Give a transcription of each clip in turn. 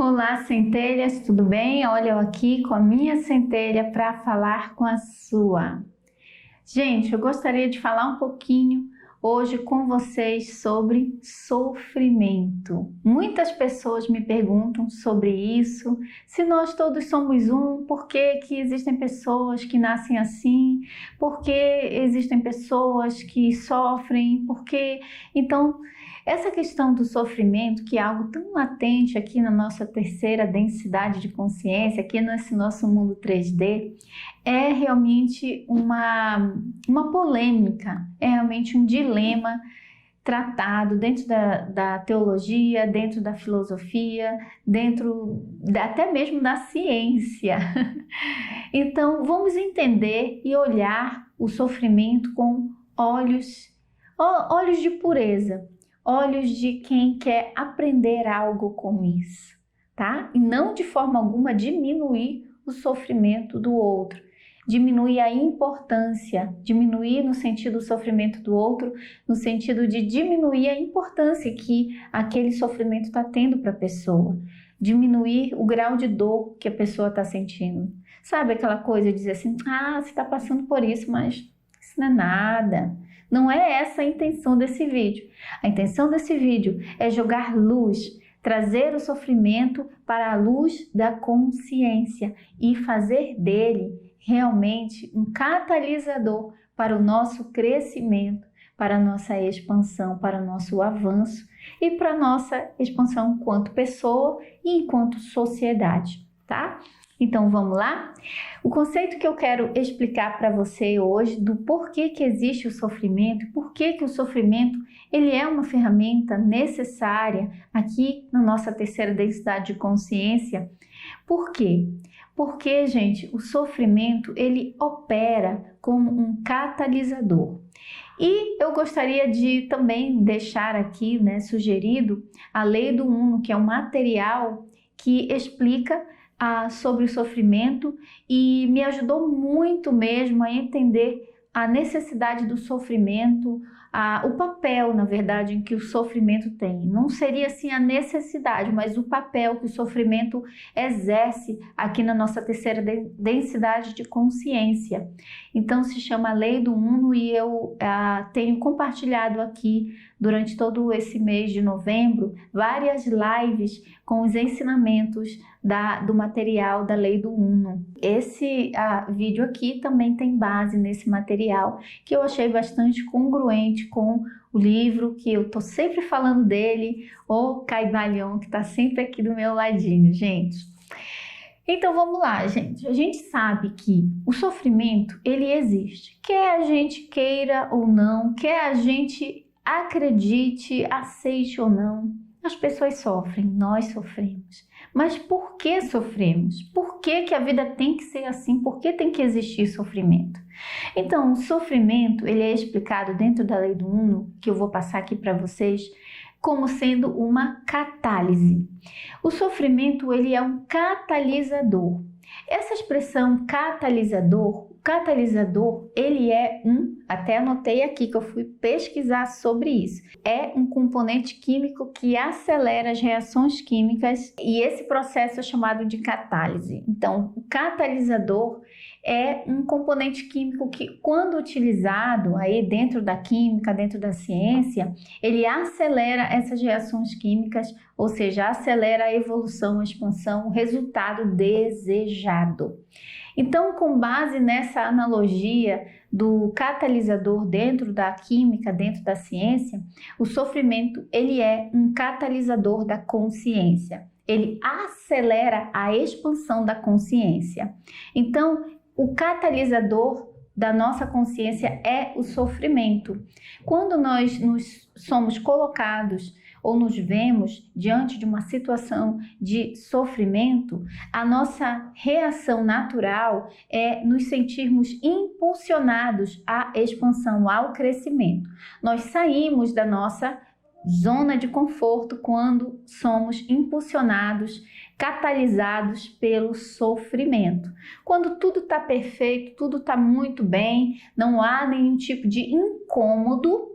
Olá, centelhas, tudo bem? Olha eu aqui com a minha centelha para falar com a sua. Gente, eu gostaria de falar um pouquinho hoje com vocês sobre sofrimento. Muitas pessoas me perguntam sobre isso, se nós todos somos um, por que existem pessoas que nascem assim, por que existem pessoas que sofrem, por que... Então, essa questão do sofrimento, que é algo tão latente aqui na nossa terceira densidade de consciência, aqui nesse nosso mundo 3D, é realmente uma polêmica, é realmente um dilema tratado dentro da teologia, dentro da filosofia, até mesmo da ciência. Então, vamos entender e olhar o sofrimento com olhos de pureza, olhos de quem quer aprender algo com isso, tá? E não de forma alguma diminuir o sofrimento do outro, diminuir a importância, diminuir no sentido do sofrimento do outro, no sentido de diminuir a importância que aquele sofrimento está tendo para a pessoa, diminuir o grau de dor que a pessoa está sentindo. Sabe aquela coisa de dizer assim, você está passando por isso, mas isso não é nada. Não é essa a intenção desse vídeo. A intenção desse vídeo é jogar luz, trazer o sofrimento para a luz da consciência e fazer dele realmente um catalisador para o nosso crescimento, para a nossa expansão, para o nosso avanço e para a nossa expansão enquanto pessoa e enquanto sociedade, tá? Então vamos lá? O conceito que eu quero explicar para você hoje do porquê que existe o sofrimento, porquê que o sofrimento ele é uma ferramenta necessária aqui na nossa terceira densidade de consciência. Por quê? Porque, gente, o sofrimento ele opera como um catalisador. E eu gostaria de também deixar aqui, sugerido a Lei do Uno, que é um material que explica sobre o sofrimento e me ajudou muito mesmo a entender a necessidade do sofrimento, o papel, na verdade, em que o sofrimento tem. Não seria assim a necessidade, mas o papel que o sofrimento exerce aqui na nossa terceira densidade de consciência. Então se chama Lei do Uno e eu tenho compartilhado aqui durante todo esse mês de novembro várias lives com os ensinamentos do material da Lei do Uno. Esse vídeo aqui também tem base nesse material que eu achei bastante congruente com o livro que eu tô sempre falando dele, o Caibalion, que tá sempre aqui do meu ladinho, gente. Então vamos lá, gente. A gente sabe que o sofrimento ele existe, quer a gente queira ou não, quer a gente acredite, aceite ou não, as pessoas sofrem, nós sofremos. Mas por que sofremos? Por que a vida tem que ser assim? Por que tem que existir sofrimento? Então, o sofrimento ele é explicado dentro da Lei do Uno, que eu vou passar aqui para vocês, como sendo uma catálise. O sofrimento ele é um catalisador. Essa expressão catalisador, ele é até anotei aqui que eu fui pesquisar sobre isso, é um componente químico que acelera as reações químicas e esse processo é chamado de catálise. Então, o catalisador é um componente químico que, quando utilizado aí dentro da química, dentro da ciência, ele acelera essas reações químicas, ou seja, acelera a evolução, a expansão, o resultado desejado. Então, com base nessa analogia do catalisador dentro da química, dentro da ciência, o sofrimento ele é um catalisador da consciência. Ele acelera a expansão da consciência. Então, o catalisador da nossa consciência é o sofrimento. Quando nós somos colocados ou nos vemos diante de uma situação de sofrimento, a nossa reação natural é nos sentirmos impulsionados à expansão, ao crescimento. Nós saímos da nossa zona de conforto quando somos impulsionados, catalisados pelo sofrimento. Quando tudo está perfeito, tudo está muito bem, não há nenhum tipo de incômodo,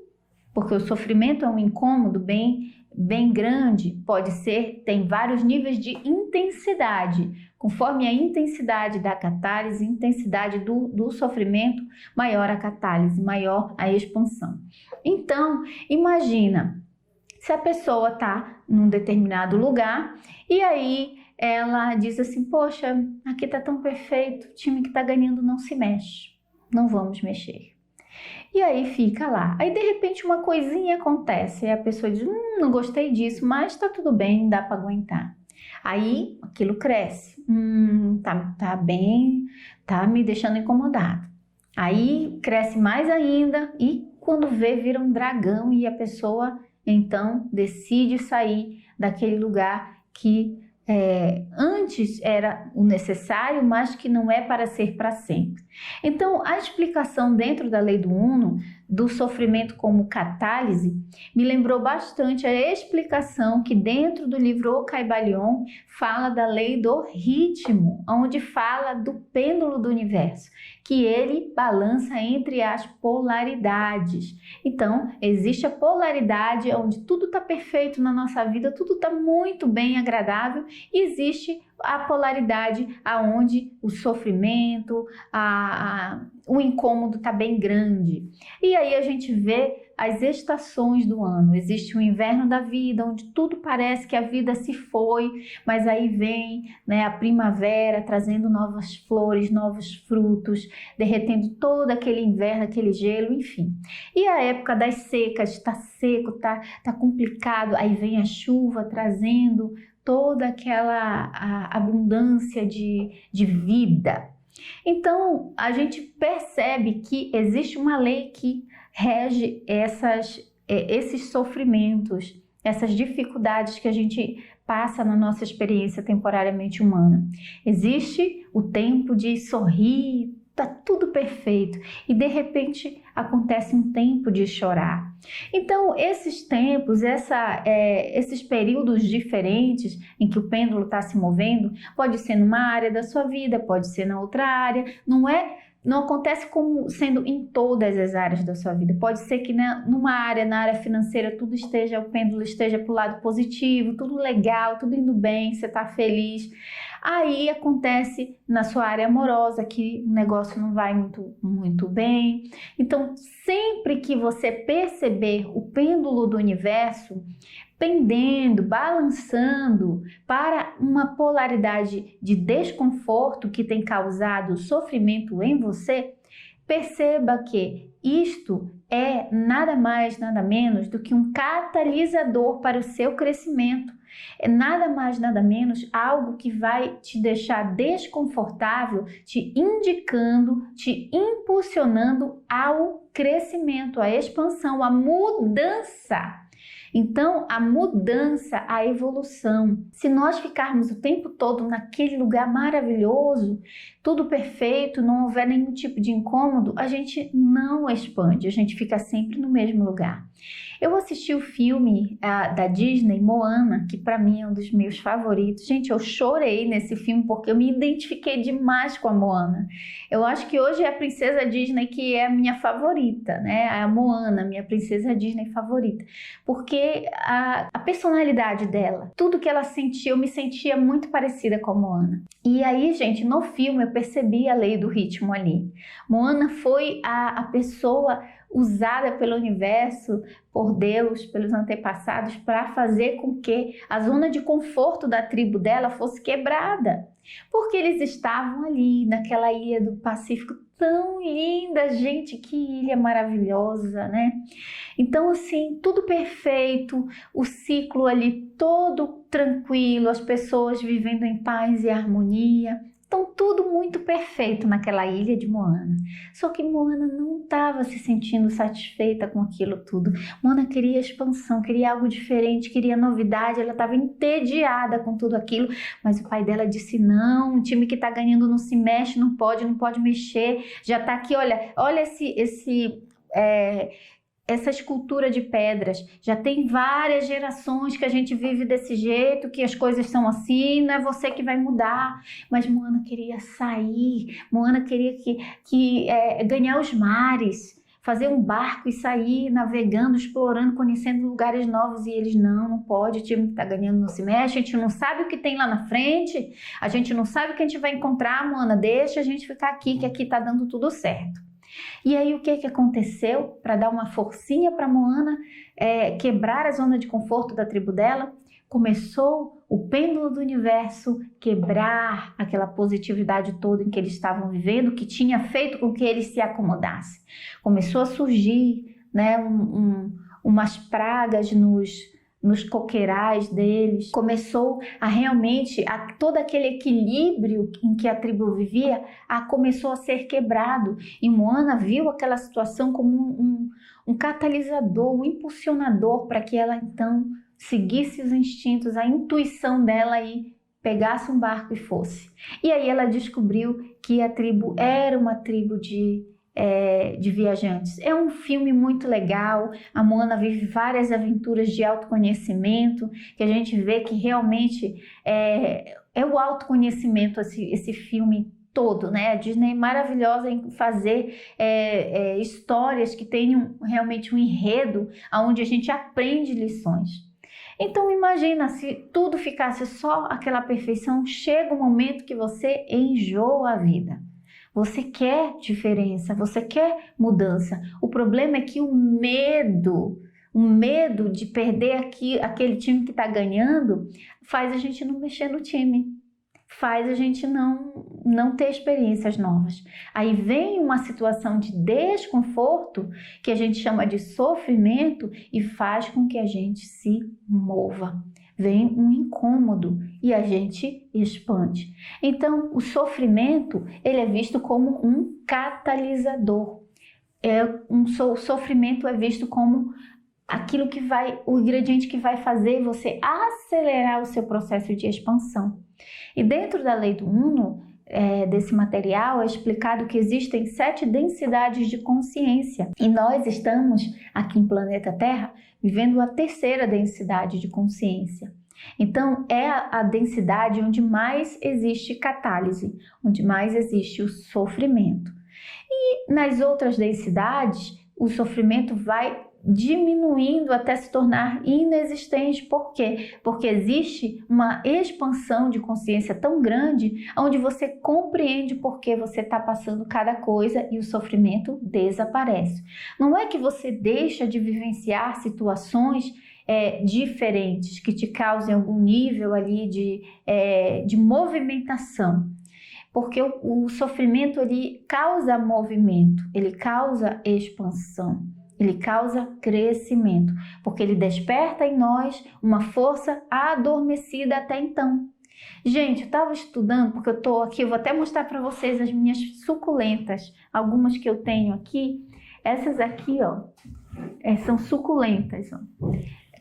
porque o sofrimento é um incômodo bem bem grande, pode ser, tem vários níveis de intensidade. Conforme a intensidade da catálise, intensidade do sofrimento, maior a catálise, maior a expansão. Então, imagina, se a pessoa está num determinado lugar e aí ela diz assim, poxa, aqui está tão perfeito, o time que está ganhando não se mexe, não vamos mexer. E aí fica lá. Aí de repente uma coisinha acontece e a pessoa diz, não gostei disso, mas está tudo bem, dá para aguentar. Aí aquilo cresce, tá bem, tá me deixando incomodado. Aí cresce mais ainda e quando vê vira um dragão e a pessoa então decide sair daquele lugar que antes era o necessário, mas que não é para ser para sempre. Então, a explicação dentro da lei do Uno, do sofrimento como catálise, me lembrou bastante a explicação que dentro do livro O Caibalion fala da lei do ritmo, onde fala do pêndulo do universo, que ele balança entre as polaridades. Então, existe a polaridade onde tudo está perfeito na nossa vida, tudo está muito bem, agradável, e existe a polaridade aonde o sofrimento, o incômodo está bem grande. E aí a gente vê as estações do ano. Existe o inverno da vida, onde tudo parece que a vida se foi, mas aí vem, né, a primavera trazendo novas flores, novos frutos, derretendo todo aquele inverno, aquele gelo, enfim. E a época das secas, está seco, tá complicado, aí vem a chuva trazendo toda aquela abundância de vida. Então, a gente percebe que existe uma lei que rege esses sofrimentos, essas dificuldades que a gente passa na nossa experiência temporariamente humana. Existe o tempo de sorrir, tá tudo perfeito, e de repente acontece um tempo de chorar. Então, esses tempos, esses períodos diferentes em que o pêndulo está se movendo, pode ser numa área da sua vida, pode ser na outra área, não acontece como sendo em todas as áreas da sua vida. Pode ser que numa área, na área financeira, o pêndulo esteja para o lado positivo, tudo legal, tudo indo bem, você está feliz. Aí acontece na sua área amorosa que o negócio não vai muito bem. Então, sempre que você perceber o pêndulo do universo pendendo, balançando para uma polaridade de desconforto que tem causado sofrimento em você, perceba que isto é nada mais, nada menos do que um catalisador para o seu crescimento. É nada mais, nada menos algo que vai te deixar desconfortável, te indicando, te impulsionando ao crescimento, à expansão, à mudança. Então, a mudança, a evolução. Se nós ficarmos o tempo todo naquele lugar maravilhoso, tudo perfeito, não houver nenhum tipo de incômodo, a gente não expande, a gente fica sempre no mesmo lugar. Eu assisti o filme da Disney, Moana, que para mim é um dos meus favoritos. Gente, eu chorei nesse filme porque eu me identifiquei demais com a Moana. Eu acho que hoje é a princesa Disney que é a minha favorita, né? A Moana, minha princesa Disney favorita. Porque a personalidade dela, tudo que ela sentia, eu me sentia muito parecida com a Moana. E aí, gente, no filme eu percebi a lei do ritmo ali. Moana foi a pessoa usada pelo universo, por Deus, pelos antepassados, para fazer com que a zona de conforto da tribo dela fosse quebrada. Porque eles estavam ali, naquela ilha do Pacífico tão linda, gente, que ilha maravilhosa, né? Então, assim, tudo perfeito, o ciclo ali todo tranquilo, as pessoas vivendo em paz e harmonia. Então, tudo muito perfeito naquela ilha de Moana. Só que Moana não estava se sentindo satisfeita com aquilo tudo. Moana queria expansão, queria algo diferente, queria novidade. Ela estava entediada com tudo aquilo. Mas o pai dela disse, não, o time que está ganhando não se mexe, não pode mexer. Já está aqui, olha essa escultura de pedras, já tem várias gerações que a gente vive desse jeito, que as coisas são assim, não é você que vai mudar. Mas Moana queria sair, Moana queria ganhar os mares, fazer um barco e sair navegando, explorando, conhecendo lugares novos. E eles, não pode, o time que está ganhando não se mexe, a gente não sabe o que tem lá na frente, a gente não sabe o que a gente vai encontrar, Moana, deixa a gente ficar aqui, que aqui está dando tudo certo. E aí o que aconteceu para dar uma forcinha para Moana quebrar a zona de conforto da tribo dela? Começou o pêndulo do universo quebrar aquela positividade toda em que eles estavam vivendo, que tinha feito com que eles se acomodassem. Começou a surgir, né, umas pragas nos coqueirais deles. Começou a realmente, todo aquele equilíbrio em que a tribo vivia, começou a ser quebrado. E Moana viu aquela situação como um catalisador, um impulsionador para que ela então seguisse os instintos, a intuição dela e pegasse um barco e fosse. E aí ela descobriu que a tribo era uma tribo de viajantes. É um filme muito legal. A Moana vive várias aventuras de autoconhecimento, que a gente vê que realmente é o autoconhecimento esse filme todo, né? A Disney é maravilhosa em fazer histórias que tenham realmente um enredo onde a gente aprende lições. Então imagina se tudo ficasse só aquela perfeição, chega um momento que você enjoa a vida. Você quer diferença, você quer mudança. O problema é que o medo de perder aquele time que está ganhando, faz a gente não mexer no time, faz a gente não ter experiências novas. Aí vem uma situação de desconforto, que a gente chama de sofrimento, e faz com que a gente se mova. Vem um incômodo e a gente expande. Então, o sofrimento, ele é visto como um catalisador. O sofrimento é visto como o ingrediente que vai fazer você acelerar o seu processo de expansão. E dentro da lei do Uno, desse material, é explicado que existem 7 densidades de consciência. E nós estamos, aqui em planeta Terra, vivendo a 3ª densidade de consciência. Então, é a densidade onde mais existe catálise, onde mais existe o sofrimento. E nas outras densidades, o sofrimento vai diminuindo até se tornar inexistente. Por quê? Porque existe uma expansão de consciência tão grande, onde você compreende por que você está passando cada coisa e o sofrimento desaparece. Não é que você deixa de vivenciar situações diferentes, que te causem algum nível ali de movimentação. Porque o sofrimento, ele causa movimento, ele causa expansão. Ele causa crescimento, porque ele desperta em nós uma força adormecida até então. Gente, eu estava estudando, porque eu estou aqui, eu vou até mostrar para vocês as minhas suculentas, algumas que eu tenho aqui. Essas aqui, ó, são suculentas, ó.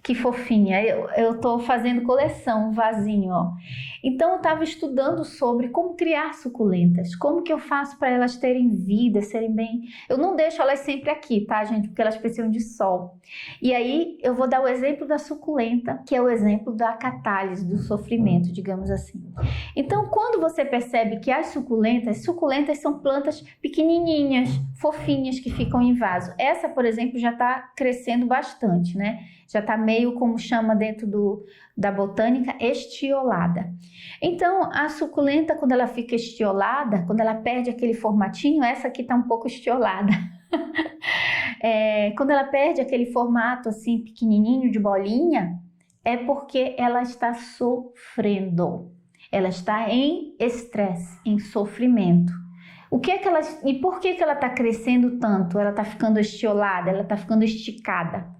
Que fofinha, eu tô fazendo coleção, um vasinho, ó. Então eu estava estudando sobre como criar suculentas, como que eu faço para elas terem vida, serem bem... Eu não deixo elas sempre aqui, tá, gente? Porque elas precisam de sol. E aí eu vou dar o exemplo da suculenta, que é o exemplo da catálise, do sofrimento, digamos assim. Então, quando você percebe que as suculentas são plantas pequenininhas, fofinhas, que ficam em vaso. Essa, por exemplo, já está crescendo bastante, né? Já está meio, como chama dentro da botânica, estiolada. Então, a suculenta, quando ela fica estiolada, quando ela perde aquele formatinho, essa aqui está um pouco estiolada. Quando ela perde aquele formato assim, pequenininho, de bolinha, é porque ela está sofrendo. Ela está em estresse, em sofrimento. E por que ela está crescendo tanto? Ela está ficando estiolada, ela está ficando esticada.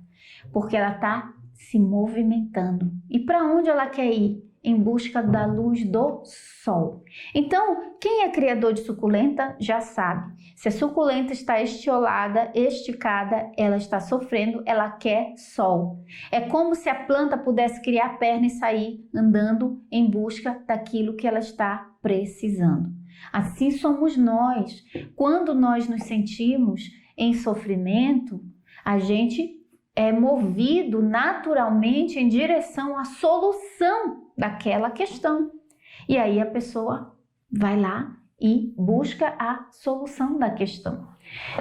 Porque ela está se movimentando. E para onde ela quer ir? Em busca da luz do sol. Então, quem é criador de suculenta já sabe. Se a suculenta está estiolada, esticada, ela está sofrendo, ela quer sol. É como se a planta pudesse criar perna e sair andando em busca daquilo que ela está precisando. Assim somos nós. Quando nós nos sentimos em sofrimento, a gente é movido naturalmente em direção à solução daquela questão. E aí a pessoa vai lá e busca a solução da questão.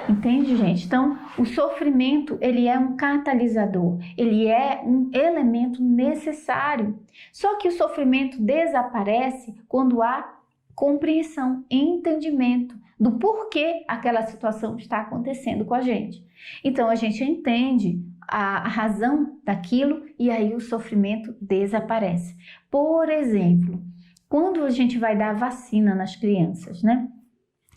Entende, gente? Então, o sofrimento, ele é um catalisador, ele é um elemento necessário. Só que o sofrimento desaparece quando há compreensão, entendimento do porquê aquela situação está acontecendo com a gente. Então, a gente entende a razão daquilo e aí o sofrimento desaparece. Por exemplo, quando a gente vai dar vacina nas crianças, né?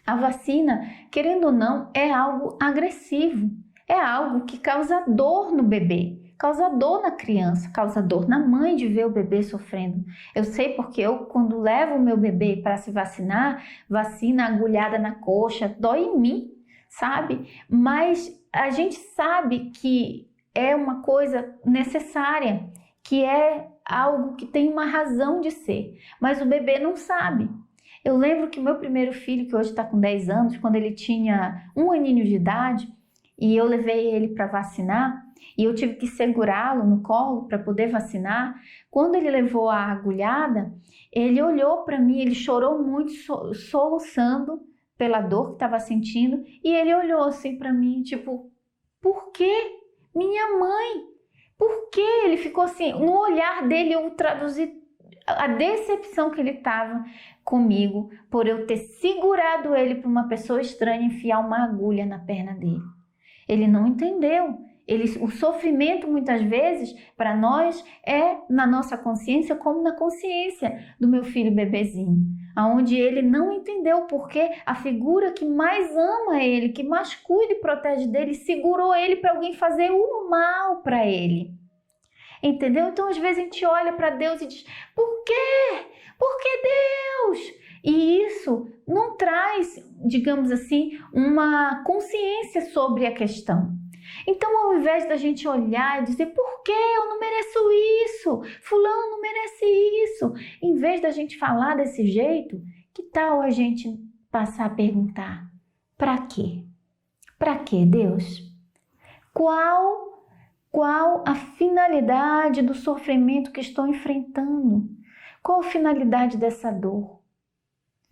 A vacina, querendo ou não, é algo agressivo, é algo que causa dor no bebê, causa dor na criança, causa dor na mãe de ver o bebê sofrendo. Eu sei porque eu, quando levo o meu bebê para se vacinar, vacina agulhada na coxa, dói em mim, sabe? Mas a gente sabe que é uma coisa necessária, que é algo que tem uma razão de ser, mas o bebê não sabe. Eu lembro que meu primeiro filho, que hoje está com 10 anos, quando ele tinha 1 aninho de idade, e eu levei ele para vacinar, e eu tive que segurá-lo no colo para poder vacinar. Quando ele levou a agulhada, ele olhou para mim, ele chorou muito, soluçando pela dor que estava sentindo, e ele olhou assim para mim, tipo, por quê? Minha mãe, por quê? Ele ficou assim, no olhar dele eu traduzi a decepção que ele estava comigo por eu ter segurado ele para uma pessoa estranha enfiar uma agulha na perna dele. Ele não entendeu. O sofrimento muitas vezes para nós é na nossa consciência como na consciência do meu filho bebezinho, aonde ele não entendeu porque a figura que mais ama ele, que mais cuida e protege dele, segurou ele para alguém fazer o mal para ele. Entendeu? Então às vezes a gente olha para Deus e diz, por quê? Por que Deus? E isso não traz, digamos assim, uma consciência sobre a questão. Então, ao invés da gente olhar e dizer, por que eu não mereço isso? Fulano não merece isso. Em vez da gente falar desse jeito, que tal a gente passar a perguntar, para quê? Para quê, Deus? Qual a finalidade do sofrimento que estou enfrentando? Qual a finalidade dessa dor?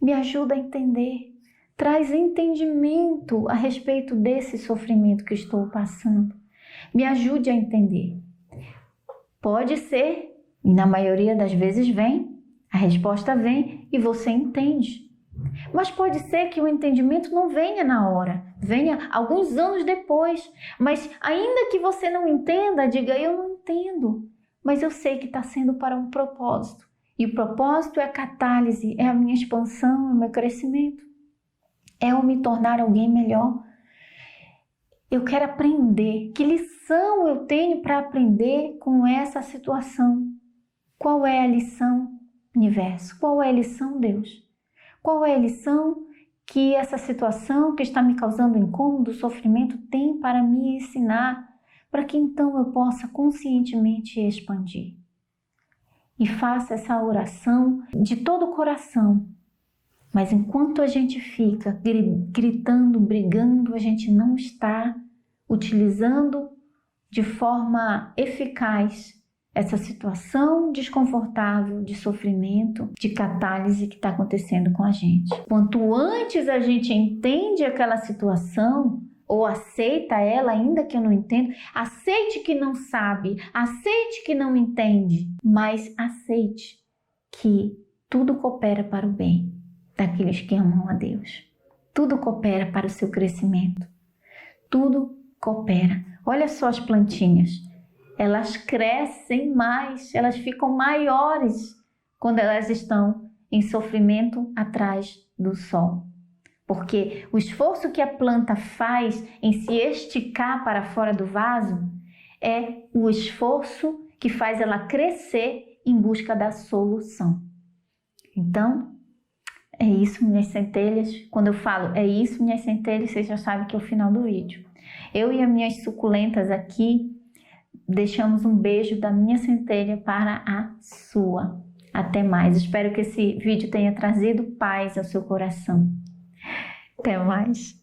Me ajuda a entender. Traz entendimento a respeito desse sofrimento que estou passando. Me ajude a entender. Pode ser, e na maioria das vezes vem, a resposta vem e você entende. Mas pode ser que o entendimento não venha na hora, venha alguns anos depois. Mas ainda que você não entenda, diga, eu não entendo, mas eu sei que está sendo para um propósito. E o propósito é a catálise, é a minha expansão, é o meu crescimento. É eu me tornar alguém melhor. Eu quero aprender. Que lição eu tenho para aprender com essa situação? Qual é a lição, universo? Qual é a lição, Deus? Qual é a lição que essa situação que está me causando incômodo, sofrimento, tem para me ensinar? Para que então eu possa conscientemente expandir. E faça essa oração de todo o coração. Mas enquanto a gente fica gritando, brigando, a gente não está utilizando de forma eficaz essa situação desconfortável de sofrimento, de catálise que está acontecendo com a gente. Quanto antes a gente entende aquela situação, ou aceita ela, ainda que eu não entenda, aceite que não sabe, aceite que não entende, mas aceite que tudo coopera para o bem daqueles que amam a Deus. Tudo coopera para o seu crescimento. Tudo coopera. Olha só as plantinhas. Elas crescem mais, elas ficam maiores quando elas estão em sofrimento atrás do sol. Porque o esforço que a planta faz em se esticar para fora do vaso é o esforço que faz ela crescer em busca da solução. Então, é isso, minhas centelhas. Quando eu falo é isso, minhas centelhas, vocês já sabem que é o final do vídeo. Eu e as minhas suculentas aqui deixamos um beijo da minha centelha para a sua. Até mais. Espero que esse vídeo tenha trazido paz ao seu coração. Até mais.